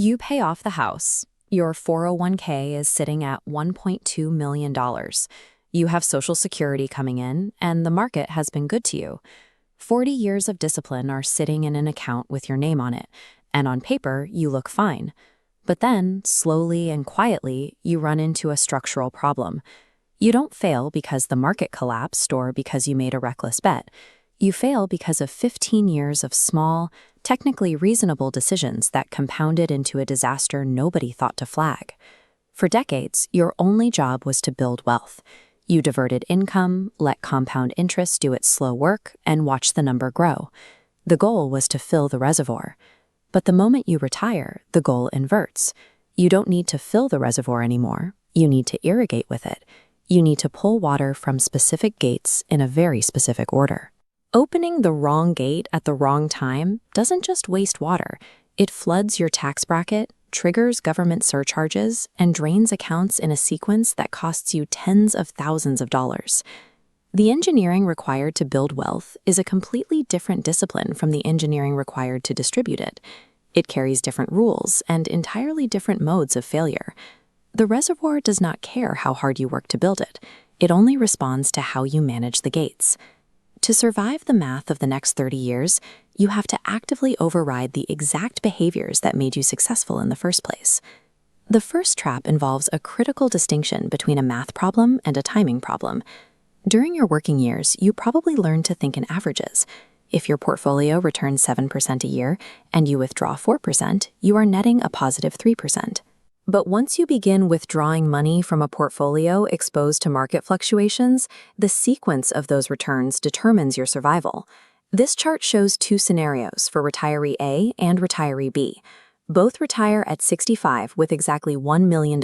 You pay off the house. Your 401k is sitting at $1.2 million. You have Social Security coming in, and the market has been good to you. 40 years of discipline are sitting in an account with your name on it, and on paper, you look fine. But then, slowly and quietly, you run into a structural problem. You don't fail because the market collapsed or because you made a reckless bet. You fail because of 15 years of small, technically reasonable decisions that compounded into a disaster nobody thought to flag. For decades, your only job was to build wealth. You diverted income, let compound interest do its slow work, and watched the number grow. The goal was to fill the reservoir. But the moment you retire, the goal inverts. You don't need to fill the reservoir anymore. You need to irrigate with it. You need to pull water from specific gates in a very specific order. Opening the wrong gate at the wrong time doesn't just waste water. It floods your tax bracket, triggers government surcharges, and drains accounts in a sequence that costs you tens of thousands of dollars. The engineering required to build wealth is a completely different discipline from the engineering required to distribute it. It carries different rules and entirely different modes of failure. The reservoir does not care how hard you work to build it. It only responds to how you manage the gates. To survive the math of the next 30 years, you have to actively override the exact behaviors that made you successful in the first place. The first trap involves a critical distinction between a math problem and a timing problem. During your working years, you probably learned to think in averages. If your portfolio returns 7% a year and you withdraw 4%, you are netting a positive 3%. But once you begin withdrawing money from a portfolio exposed to market fluctuations, the sequence of those returns determines your survival. This chart shows two scenarios for retiree A and retiree B. Both retire at 65 with exactly $1 million.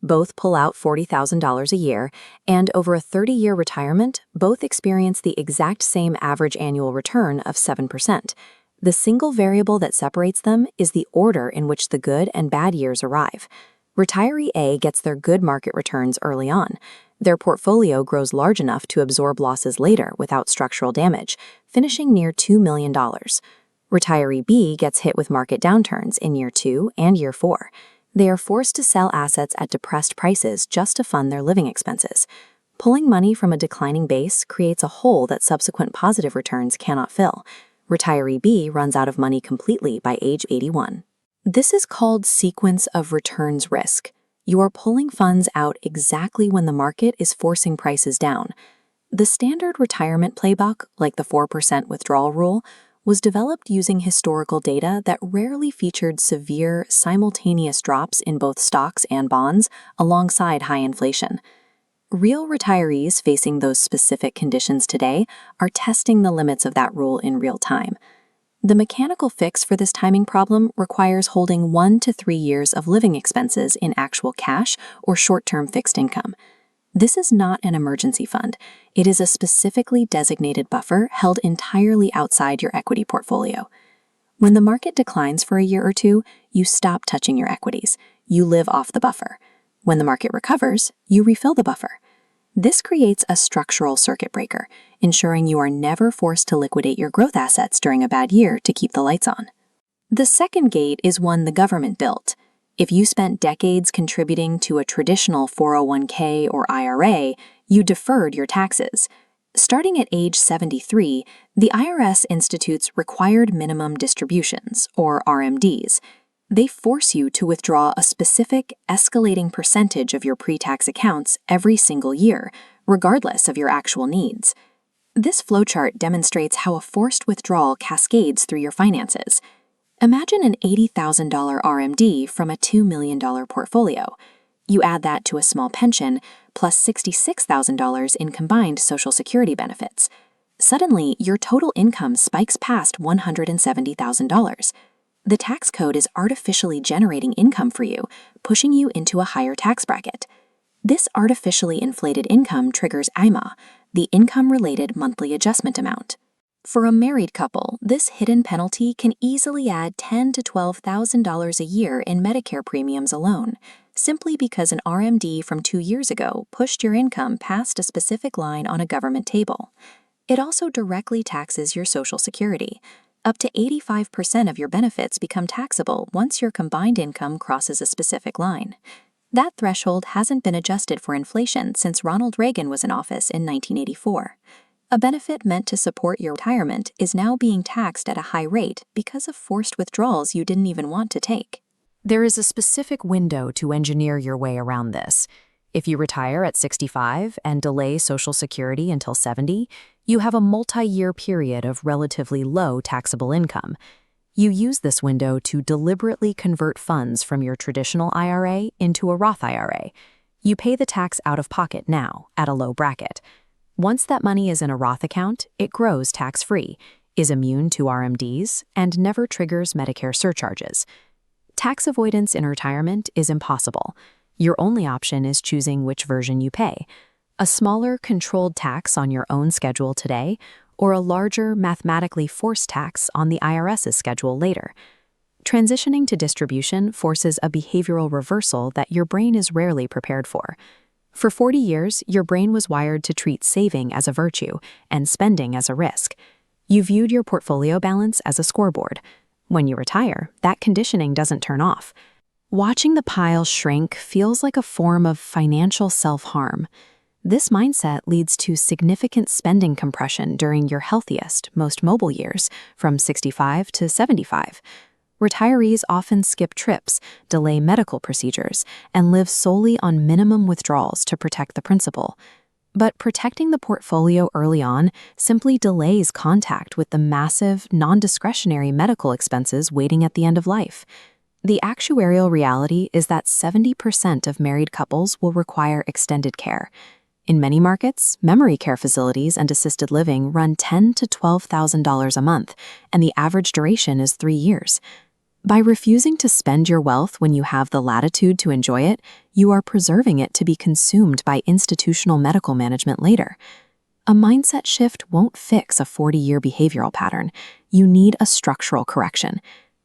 Both pull out $40,000 a year, and over a 30-year retirement, both experience the exact same average annual return of 7%. The single variable that separates them is the order in which the good and bad years arrive. Retiree A gets their good market returns early on. Their portfolio grows large enough to absorb losses later without structural damage, finishing near $2 million. Retiree B gets hit with market downturns in year 2 and year 4. They are forced to sell assets at depressed prices just to fund their living expenses. Pulling money from a declining base creates a hole that subsequent positive returns cannot fill. Retiree B runs out of money completely by age 81. This is called sequence of returns risk. You are pulling funds out exactly when the market is forcing prices down. The standard retirement playbook, like the 4% withdrawal rule, was developed using historical data that rarely featured severe, simultaneous drops in both stocks and bonds alongside high inflation. Real retirees facing those specific conditions today are testing the limits of that rule in real time. The mechanical fix for this timing problem requires holding 1 to 3 years of living expenses in actual cash or short-term fixed income. This is not an emergency fund. It is a specifically designated buffer held entirely outside your equity portfolio. When the market declines for a year or two, you stop touching your equities. You live off the buffer. When the market recovers, you refill the buffer. This creates a structural circuit breaker, ensuring you are never forced to liquidate your growth assets during a bad year to keep the lights on. The second gate is one the government built. If you spent decades contributing to a traditional 401k or IRA, you deferred your taxes. Starting at age 73, the IRS institutes required minimum distributions, or RMDs. They force you to withdraw a specific, escalating percentage of your pre-tax accounts every single year, regardless of your actual needs. This flowchart demonstrates how a forced withdrawal cascades through your finances. Imagine an $80,000 RMD from a $2 million portfolio. You add that to a small pension, plus $66,000 in combined Social Security benefits. Suddenly, your total income spikes past $170,000. The tax code is artificially generating income for you, pushing you into a higher tax bracket. This artificially inflated income triggers IMA, the income-related monthly adjustment amount. For a married couple, this hidden penalty can easily add $10,000 to $12,000 a year in Medicare premiums alone, simply because an RMD from 2 years ago pushed your income past a specific line on a government table. It also directly taxes your Social Security. Up to 85% of your benefits become taxable once your combined income crosses a specific line. That threshold hasn't been adjusted for inflation since Ronald Reagan was in office in 1984. A benefit meant to support your retirement is now being taxed at a high rate because of forced withdrawals you didn't even want to take. There is a specific window to engineer your way around this. If you retire at 65 and delay Social Security until 70, you have a multi-year period of relatively low taxable income. You use this window to deliberately convert funds from your traditional IRA into a Roth IRA. You pay the tax out of pocket now, at a low bracket. Once that money is in a Roth account, it grows tax-free, is immune to RMDs, and never triggers Medicare surcharges. Tax avoidance in retirement is impossible. Your only option is choosing which version you pay: a smaller, controlled tax on your own schedule today, or a larger, mathematically forced tax on the IRS's schedule later. Transitioning to distribution forces a behavioral reversal that your brain is rarely prepared for. For 40 years, your brain was wired to treat saving as a virtue and spending as a risk. You viewed your portfolio balance as a scoreboard. When you retire, that conditioning doesn't turn off. Watching the pile shrink feels like a form of financial self-harm. This mindset leads to significant spending compression during your healthiest, most mobile years, from 65 to 75. Retirees often skip trips, delay medical procedures, and live solely on minimum withdrawals to protect the principal. But protecting the portfolio early on simply delays contact with the massive, non-discretionary medical expenses waiting at the end of life. The actuarial reality is that 70% of married couples will require extended care. In many markets, memory care facilities and assisted living run $10,000 to $12,000 a month, and the average duration is 3 years. By refusing to spend your wealth when you have the latitude to enjoy it, you are preserving it to be consumed by institutional medical management later. A mindset shift won't fix a 40-year behavioral pattern. You need a structural correction.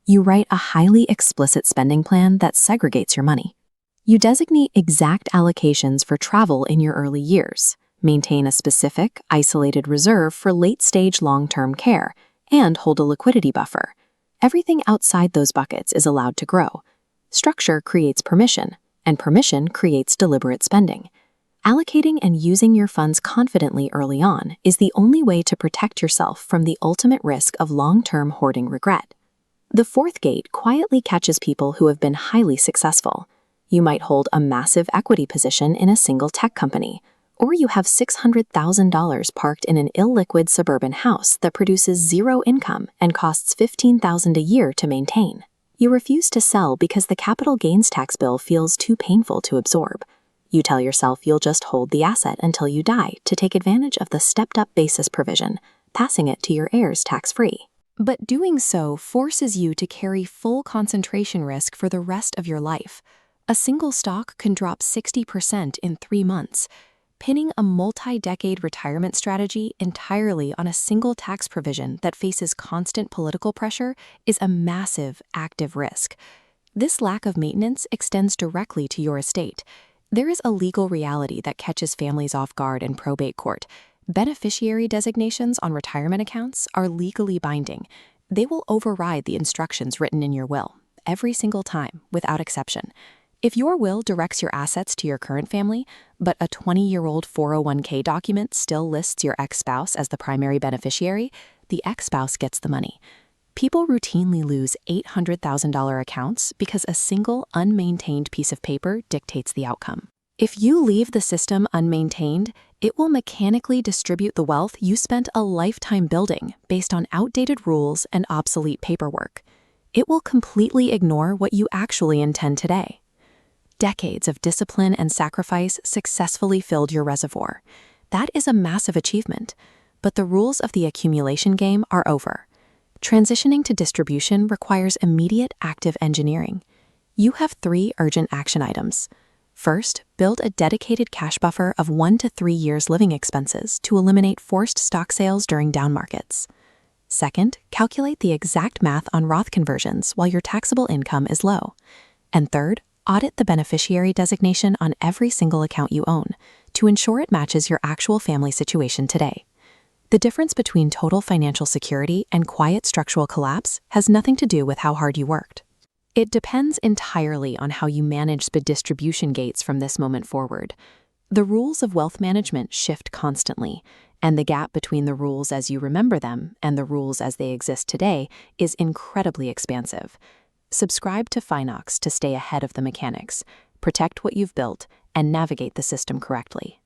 You write a highly explicit spending plan that segregates your money. You designate exact allocations for travel in your early years, maintain a specific, isolated reserve for late-stage long-term care, and hold a liquidity buffer. Everything outside those buckets is allowed to grow. Structure creates permission, and permission creates deliberate spending. Allocating and using your funds confidently early on is the only way to protect yourself from the ultimate risk of long-term hoarding regret. The fourth gate quietly catches people who have been highly successful. You might hold a massive equity position in a single tech company, or you have $600,000 parked in an illiquid suburban house that produces zero income and costs $15,000 a year to maintain. You refuse to sell because the capital gains tax bill feels too painful to absorb. You tell yourself you'll just hold the asset until you die to take advantage of the stepped-up basis provision, passing it to your heirs tax-free. But doing so forces you to carry full concentration risk for the rest of your life. A single stock can drop 60% in 3 months. Pinning a multi-decade retirement strategy entirely on a single tax provision that faces constant political pressure is a massive active risk. This lack of maintenance extends directly to your estate. There is a legal reality that catches families off guard in probate court. Beneficiary designations on retirement accounts are legally binding. They will override the instructions written in your will, every single time, without exception. If your will directs your assets to your current family, but a 20-year-old 401k document still lists your ex-spouse as the primary beneficiary, the ex-spouse gets the money. People routinely lose $800,000 accounts because a single, unmaintained piece of paper dictates the outcome. If you leave the system unmaintained, it will mechanically distribute the wealth you spent a lifetime building based on outdated rules and obsolete paperwork. It will completely ignore what you actually intend today. Decades of discipline and sacrifice successfully filled your reservoir. That is a massive achievement, but the rules of the accumulation game are over. Transitioning to distribution requires immediate active engineering. You have 3 urgent action items. First, build a dedicated cash buffer of 1 to 3 years living expenses to eliminate forced stock sales during down markets. Second, calculate the exact math on Roth conversions while your taxable income is low. And third, audit the beneficiary designation on every single account you own to ensure it matches your actual family situation today. The difference between total financial security and quiet structural collapse has nothing to do with how hard you worked. It depends entirely on how you manage the distribution gates from this moment forward. The rules of wealth management shift constantly, and the gap between the rules as you remember them and the rules as they exist today is incredibly expansive. Subscribe to Finox to stay ahead of the mechanics, protect what you've built, and navigate the system correctly.